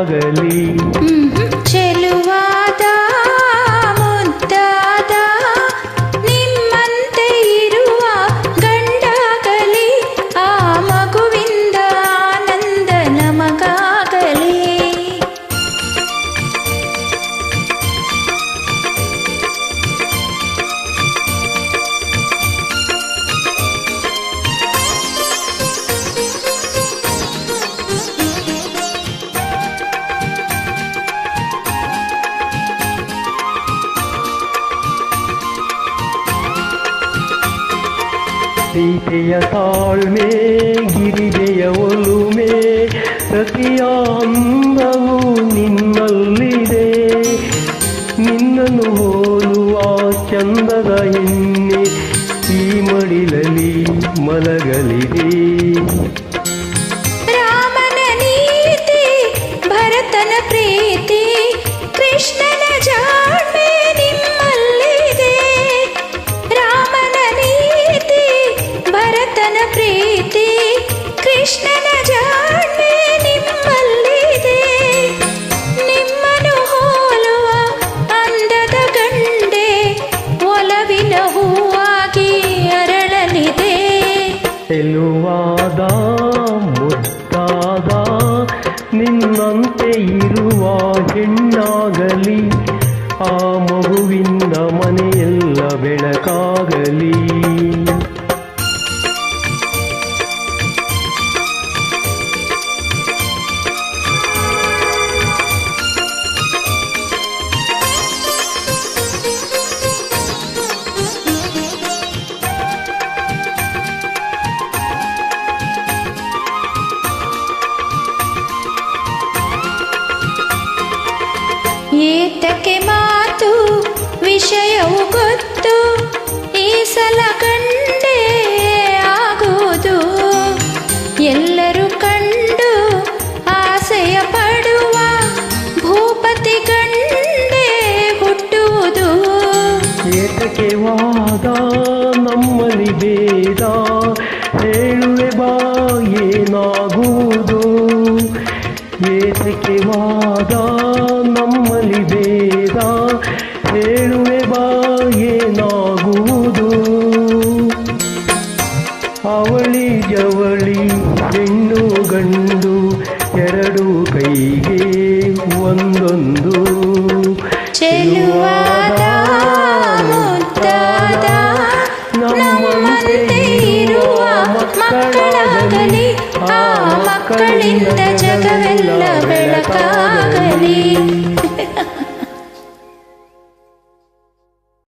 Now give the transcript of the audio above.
ಮಕ್ಕಳಾಗಲಿ. ಚೆಲುವಾದ ಮುದ್ದಾದ ನಿಮ್ಮಂತೆ ಇರುವ ಗಂಡಾಗಲಿ, ಆ ಮಗುವಿಂದ ಆನಂದ ನಮಗಾಗಲಿ. ಸೀತೆಯ ತಾಳ್ಮೆ ಗಿರಿಜೆಯ ಒಲುಮೆ ಪ್ರತಿಯ ಅಂದವು ನಿನ್ನಲ್ಲಿದೆ. ನಿನ್ನನ್ನು ಹೋಲುವ ಚಂದದ ಹೆಣ್ಣೆ ಈ ಮಡಿಲಲ್ಲಿ ಮಲಗಲಿದೆ. ರಾಮನ ನೀತಿ ಭರತನ ಪ್ರೀತಿ ಕೃಷ್ಣನ ಜಾಣ್ಮೆ ನಿಮ್ಮಲ್ಲಿದೆ. ರಾಮನ ನೀತಿ ಭರತನ ಪ್ರೀತಿ ಕೃಷ್ಣನ ಜಾಣ್ಮೆ ನಿಮ್ಮಲ್ಲಿದೆ. ನಿಮ್ಮನ್ನು ಹೋಲುವ ಅಂದದ ಗಂಡೆ ಒಲವಿನ ಹೂವಾಗಿ ಅರಳಲಿದೆ. ಚೆಲುವಾದ ಮುದ್ದಾದ ನಿನ್ನಂತೆ ಇರುವ ಹೆಣ್ಣಾಗಲಿ, ಆ ಮಗುವಿಂದ ಮನೆಯೆಲ್ಲ ಬೆಳಕಾಗಲಿ. ಏತಕ್ಕೆ ಮಾತು ವಿಷಯವು ಗೊತ್ತು, ಈ ಸಲ ಕಂಡೇ ಆಗುವುದು. ಎಲ್ಲರೂ ಕಂಡು ಆಸೆಯ ಪಡುವ ಭೂಪತಿ ಗಂಡೇ ಹುಟ್ಟುವುದು. ಏತಕ್ಕೆ ವಾದ ನಮ್ಮಲ್ಲಿ ಭೇದ, ಹೇಳುವೆ ಬಾ ಏನಾಗುವುದು. ಏತಕ್ಕೆ ವಾದ ನಮ್ಮಲ್ಲಿ ಭೇದ, ಹೇಳುವೆ ಬಾ ಏನಾಗುವುದು. ಅವಳಿ ಜವಳಿ ಹೆಣ್ಣು ಗಂಡು ಎರಡು ಕೈಗೆ ಒಂದೊಂದು. ಚೆಲುವಾದ ಮುದ್ದಾದ ನಮ್ಮಂತೆ ಇರುವ ಮಕ್ಕಳಾಗಲಿ, ಆ ಮಕ್ಕಳಿಂದ ಜಗವೆಲ್ಲ ಬೆಳಕಾಗಲಿ.